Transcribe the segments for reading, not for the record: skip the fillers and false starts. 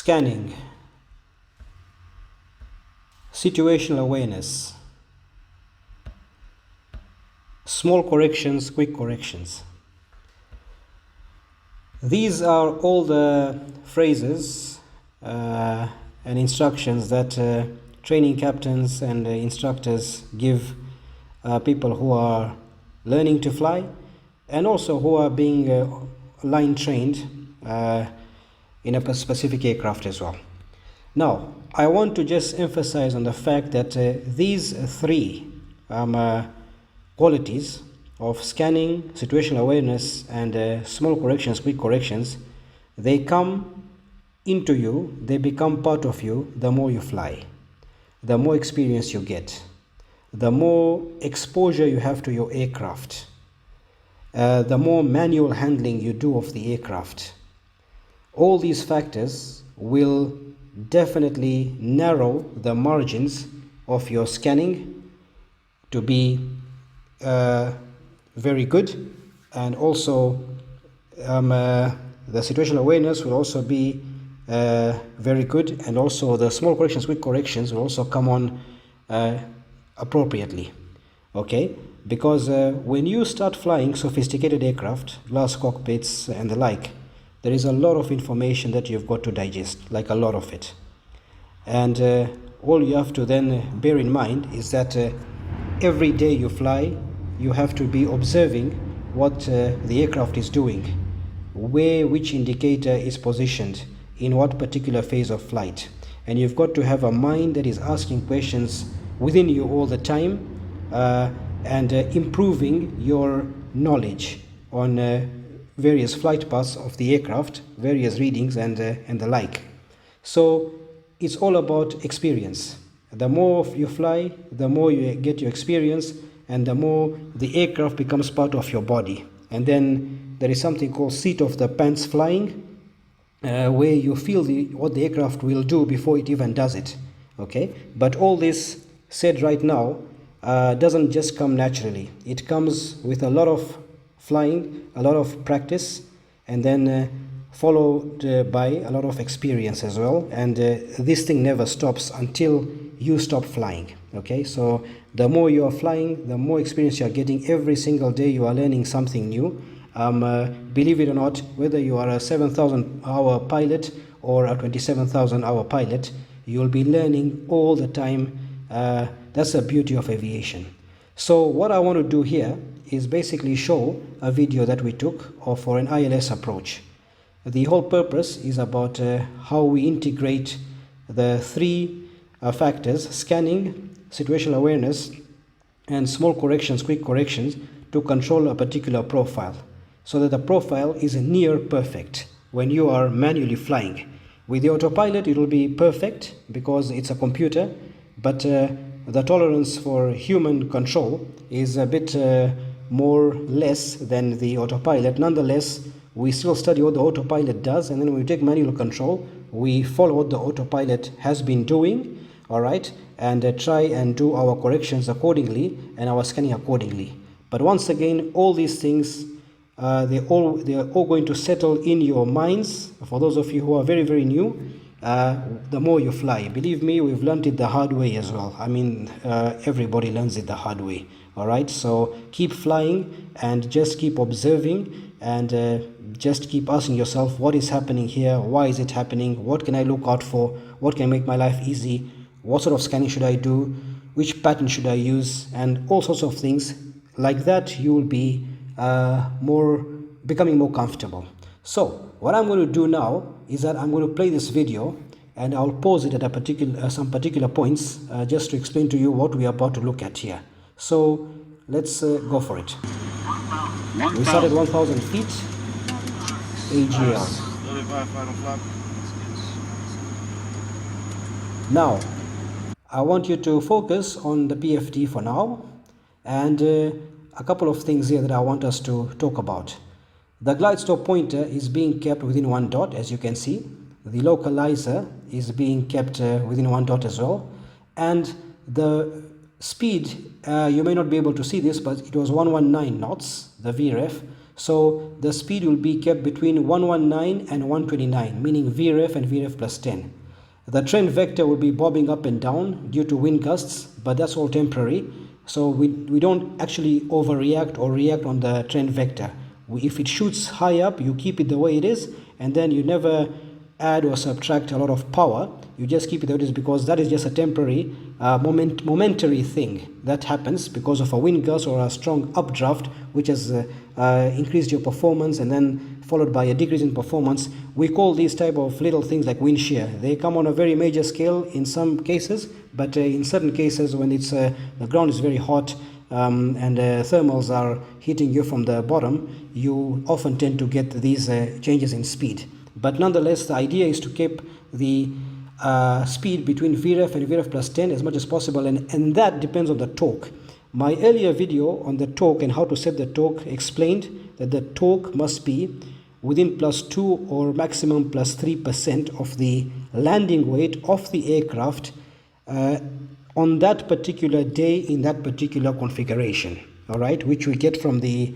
Scanning, situational awareness, small corrections, quick corrections. These are all the phrases and instructions that training captains and instructors give people who are learning to fly, and also who are being line trained in a specific aircraft as well. Now, I want to just emphasize on the fact that these three qualities of scanning, situational awareness, and small corrections, quick corrections, they come into you, they become part of you the more you fly, the more experience you get, the more exposure you have to your aircraft, the more manual handling you do of the aircraft. All these factors will definitely narrow the margins of your scanning to be very good, and also the situational awareness will also be very good, and also the small corrections, quick corrections will also come on appropriately. Okay, because when you start flying sophisticated aircraft, glass cockpits and the like, there is a lot of information that you've got to digest, like a lot of it. And all you have to then bear in mind is that every day you fly, you have to be observing what the aircraft is doing, which indicator is positioned in what particular phase of flight. And you've got to have a mind that is asking questions within you all the time, and improving your knowledge on various flight paths of the aircraft, various readings and the like. So it's all about experience. The more you fly, the more you get your experience, and the more the aircraft becomes part of your body. And then there is something called seat of the pants flying, where you feel what the aircraft will do before it even does it. Okay, but all this said right now doesn't just come naturally. It comes with a lot of flying, a lot of practice, and then followed by a lot of experience as well. And this thing never stops until you stop flying. Okay, so the more you are flying, the more experience you are getting. Every single day you are learning something new. Believe it or not, whether you are a 7,000 hour pilot or a 27,000 hour pilot, you will be learning all the time. That's the beauty of aviation. So what I want to do here is basically show a video that we took for an ILS approach. The whole purpose is about how we integrate the three factors: scanning, situational awareness, and small corrections, quick corrections, to control a particular profile, so that the profile is near perfect when you are manually flying. With the autopilot, it will be perfect because it's a computer, but the tolerance for human control is a bit more less than the autopilot. Nonetheless, we still study what the autopilot does, and then when we take manual control, we follow what the autopilot has been doing, all right, and try and do our corrections accordingly and our scanning accordingly. But once again, all these things, they are all going to settle in your minds. For those of you who are very, very new, the more you fly. Believe me, we've learned it the hard way as well. I mean, everybody learns it the hard way. All right, so keep flying and just keep observing, and just keep asking yourself, what is happening here? Why is it happening? What can I look out for? What can make my life easy? What sort of scanning should I do? Which pattern should I use? And all sorts of things like that. You will be becoming more comfortable. So what I'm going to do now is that I'm going to play this video, and I'll pause it at some particular points just to explain to you what we are about to look at here. So let's go for it. We start at 1,000 feet, AGL. Now, I want you to focus on the PFD for now, and a couple of things here that I want us to talk about. The glide stop pointer is being kept within 1 dot, as you can see. The localizer is being kept within 1 dot as well, and the speed, you may not be able to see this, but it was 119 knots, the VREF. So the speed will be kept between 119 and 129, meaning VREF and VREF plus 10. The trend vector will be bobbing up and down due to wind gusts, but that's all temporary. So we don't actually overreact or react on the trend vector. If it shoots high up, you keep it the way it is, and then you never add or subtract a lot of power. You just keep it the way it is, because that is just a temporary momentary thing that happens because of a wind gust or a strong updraft, which has increased your performance and then followed by a decrease in performance. We call these type of little things like wind shear. They come on a very major scale in some cases, but in certain cases when it's the ground is very hot and thermals are hitting you from the bottom, you often tend to get these changes in speed. But nonetheless, the idea is to keep the speed between VREF and VREF plus 10 as much as possible, and that depends on the torque. My earlier video on the torque and how to set the torque explained that the torque must be within +2 or maximum +3% of the landing weight of the aircraft on that particular day in that particular configuration. All right, which we get from the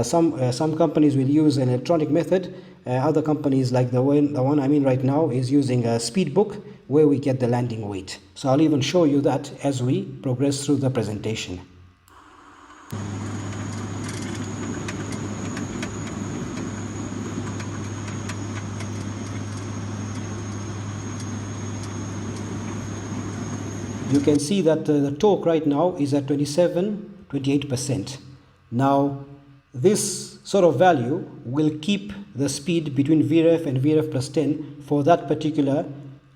some companies will use an electronic method. Other companies, like the one I'm in right now, is using a speed book where we get the landing weight. So I'll even show you that as we progress through the presentation. You can see that the torque right now is at 28%. Now this sort of value will keep the speed between VREF and VREF plus 10 for that particular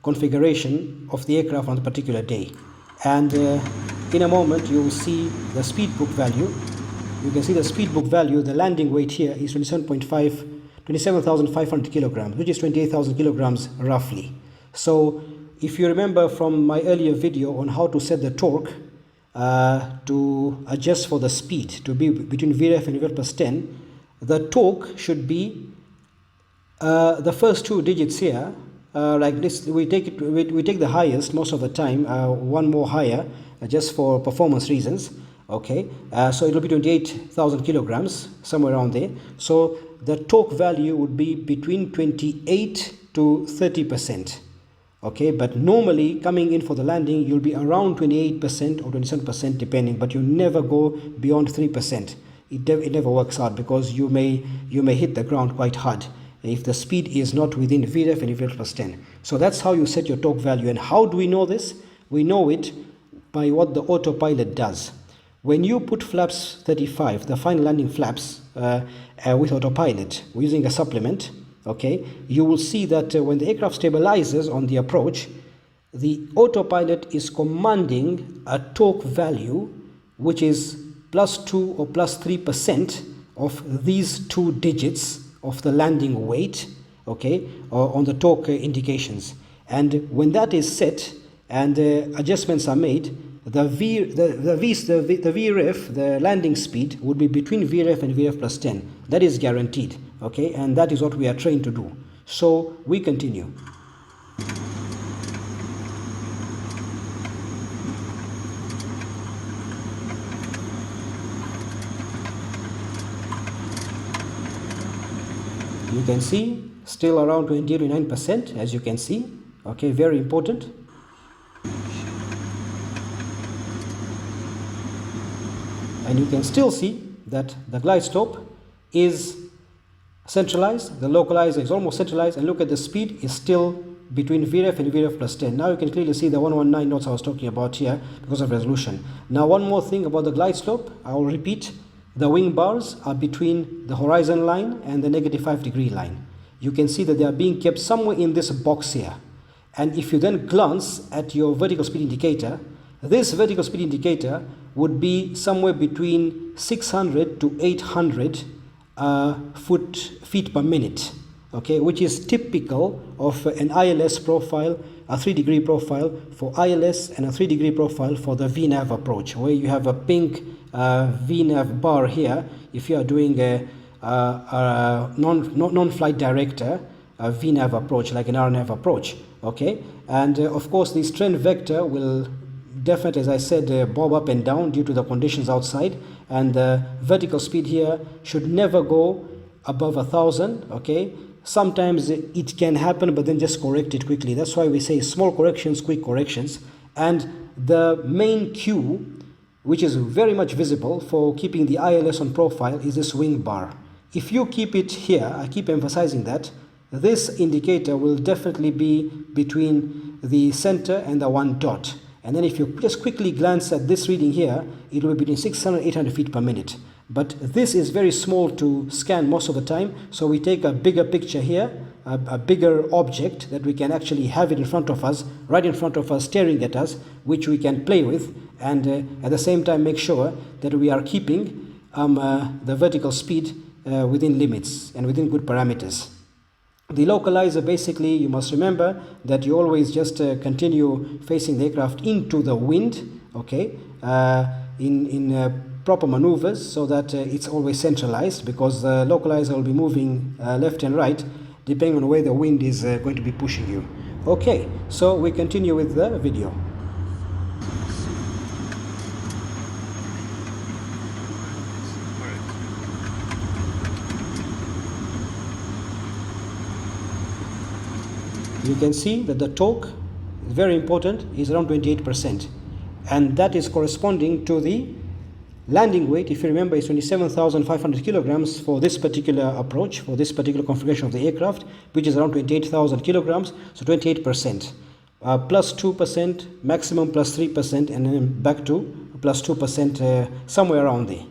configuration of the aircraft on the particular day. And in a moment you will see the speed book value. You can see the speed book value. The landing weight here is 27,500 kilograms, which is 28,000 kilograms roughly. So if you remember from my earlier video on how to set the torque to adjust for the speed to be between VREF and VREF plus 10, the torque should be the first two digits here, like this. We take the highest most of the time, one more higher, just for performance reasons. Okay, so it will be 28,000 kilograms, somewhere around there. So the torque value would be between 28 to 30%. Okay, but normally coming in for the landing, you'll be around 28% or 27% depending, but you never go beyond 3%. It never works out, because you may hit the ground quite hard if the speed is not within VREF and VREF plus 10. So that's how you set your torque value. And how do we know this? We know it by what the autopilot does. When you put flaps 35, the final landing flaps, with autopilot, we're using a supplement, okay, you will see that when the aircraft stabilizes on the approach, the autopilot is commanding a torque value which is +2 or +3% of these two digits of the landing weight, okay, on the torque indications. And when that is set and adjustments are made, the VREF, the landing speed, would be between VREF and VREF plus 10. That is guaranteed, okay, and that is what we are trained to do. So we continue. You can see still around 29%, as you can see. Okay, very important. And you can still see that the glide slope is centralized, the localizer is almost centralized, and look at the speed is still between VREF and VREF plus 10. Now you can clearly see the 119 knots I was talking about here because of resolution. Now one more thing about the glide slope, I will repeat. The wing bars are between the horizon line and the -5-degree line. You can see that they are being kept somewhere in this box here. And if you then glance at your vertical speed indicator, this vertical speed indicator would be somewhere between 600 to 800 feet per minute, okay, which is typical of an ILS profile, a 3-degree profile for ILS and a 3-degree profile for the VNAV approach, where you have a pink VNAV bar here if you are doing a non-flight director VNAV approach, like an RNAV approach, okay. And of course this trend vector will definitely, as I said, bob up and down due to the conditions outside, and the vertical speed here should never go above 1,000. Okay, sometimes it can happen, but then just correct it quickly. That's why we say small corrections, quick corrections. And the main cue, which is very much visible for keeping the ILS on profile, is this wing bar. If you keep it here, I keep emphasizing that, this indicator will definitely be between the center and the one dot. And then if you just quickly glance at this reading here, it will be between 600 and 800 feet per minute. But this is very small to scan most of the time, so we take a bigger picture here, a bigger object that we can actually have it in front of us, right in front of us, staring at us, which we can play with, and at the same time make sure that we are keeping the vertical speed within limits and within good parameters. The localizer, basically, you must remember that you always just continue facing the aircraft into the wind, okay, in proper maneuvers, so that it's always centralized, because the localizer will be moving left and right depending on where the wind is going to be pushing you. Okay, so we continue with the video. You can see that the torque, very important, is around 28%, and that is corresponding to the landing weight. If you remember, is 27,500 kilograms for this particular approach, for this particular configuration of the aircraft, which is around 28,000 kilograms, so 28%. Plus 2%, maximum plus 3%, and then back to plus 2%, somewhere around there.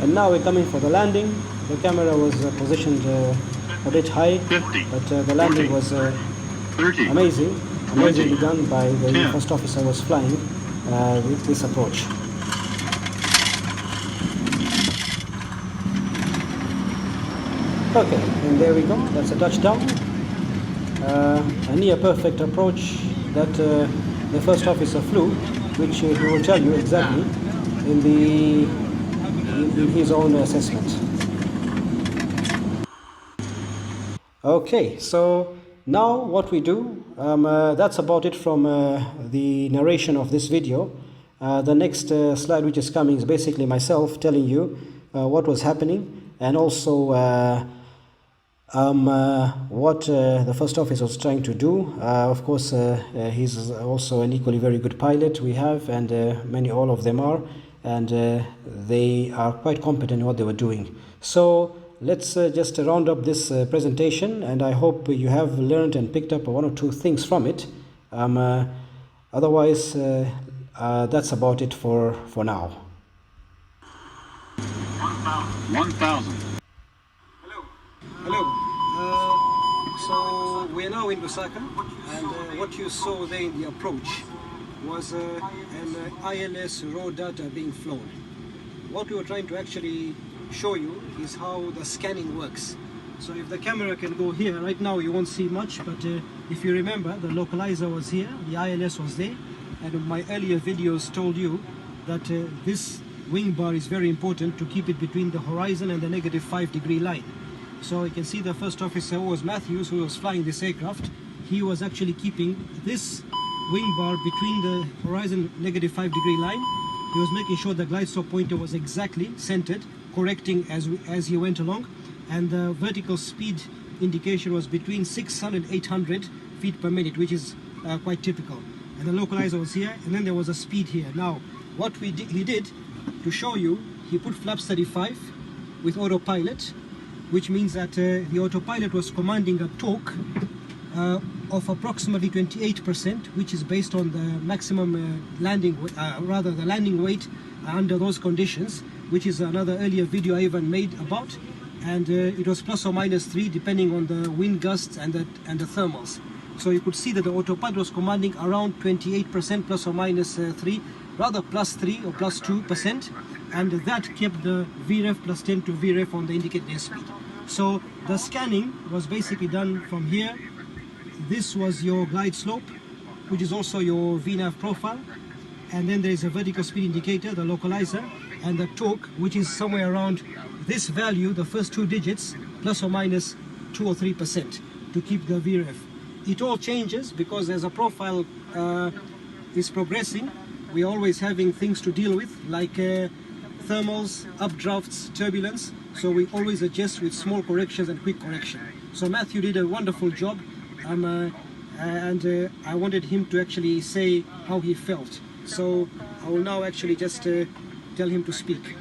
And now we're coming for the landing. The camera was positioned a bit high, 50, but the landing 40, was 30, amazingly done by the 10. first officer who was flying with this approach. Okay, and there we go. That's a touchdown. A near perfect approach that the first officer flew, which he will tell you exactly in his own assessment. Okay, so now what we do, that's about it from the narration of this video. The next slide which is coming is basically myself telling you what was happening, and also what the first officer was trying to do. Of course, he's also an equally very good pilot we have, and all of them are, and they are quite competent in what they were doing. So let's just round up this presentation, and I hope you have learned and picked up one or two things from it. Otherwise, that's about it for now. 1,000. Hello. So we're now in Lusaka, and what you saw there in the approach was an ILS raw data being flown. What we were trying to actually show you is how the scanning works. So if the camera can go here, right now you won't see much, but if you remember, the localizer was here, the ILS was there, and my earlier videos told you that this wing bar is very important to keep it between the horizon and the -5-degree line. So you can see the first officer was Matthews, who was flying this aircraft. He was actually keeping this wing bar between the horizon -5-degree line. He was making sure the glide slope pointer was exactly centered, correcting as he went along, and the vertical speed indication was between 600 and 800 feet per minute, which is quite typical. And the localizer was here, and then there was a speed here. Now, what he did to show you, he put flaps 35 with autopilot, which means that the autopilot was commanding a torque of approximately 28%, which is based on the maximum the landing weight under those conditions, which is another earlier video I even made about, and it was ±3 depending on the wind gusts and the thermals. So you could see that the autopilot was commanding around 28% ±3, rather +3 or +2%, and that kept the VREF plus 10 to VREF on the indicated airspeed. So the scanning was basically done from here. This was your glide slope, which is also your VNAV profile, and then there is a vertical speed indicator, the localizer, and the torque, which is somewhere around this value, the first two digits, plus or minus 2 or 3% to keep the VREF. It all changes because as a profile is progressing, we're always having things to deal with, like thermals, updrafts, turbulence, so we always adjust with small corrections and quick correction. So Matthew did a wonderful job, and I wanted him to actually say how he felt. So I will now actually just tell him to speak.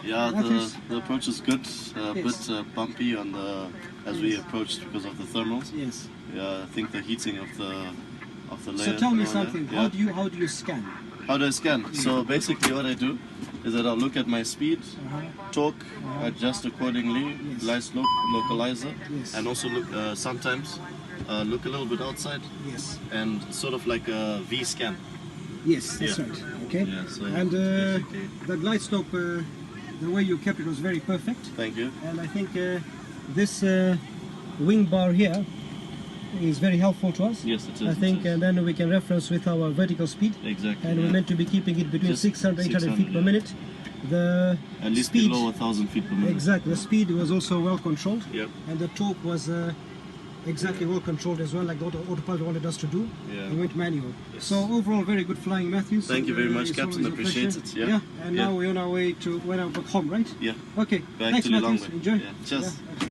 Yeah, Matthews? the approach is good. A Yes. bit bumpy on the as we approached because of the thermals. Yes. Yeah, I think the heating of the layer. So tell me layer, something. yeah. How do you scan? How do I scan? So basically, what I do is that I'll look at my speed, torque, adjust accordingly, Yes. glide slope, localizer, Yes. and also look sometimes look a little bit outside Yes. and sort of like a V scan. Yes, that's Yeah. right. Okay. Yeah, so And basically- the glide slope, the way you kept it was very perfect. Thank you. And I think this wing bar here is very helpful to us. Yes, it is. I it think, is. and then we can reference with our vertical speed. Exactly. And yeah. we're meant to be keeping it between Just 600 800 feet 600, per yeah. minute. The At least speed, below 1,000 feet per minute. exactly. The speed was also well controlled. Yep. And the torque was exactly well controlled as well, like the autopilot wanted us to do. Yeah. We went manual. Yes. So overall, very good flying, Matthews. Thank you very much, It's Captain. always a Appreciate pleasure. it. Yeah. And Yeah. now we're on our way to back home, right? Yeah. Okay. Back Thanks, to Matthews. Lilongwe. Enjoy. Yeah. Cheers. Yeah.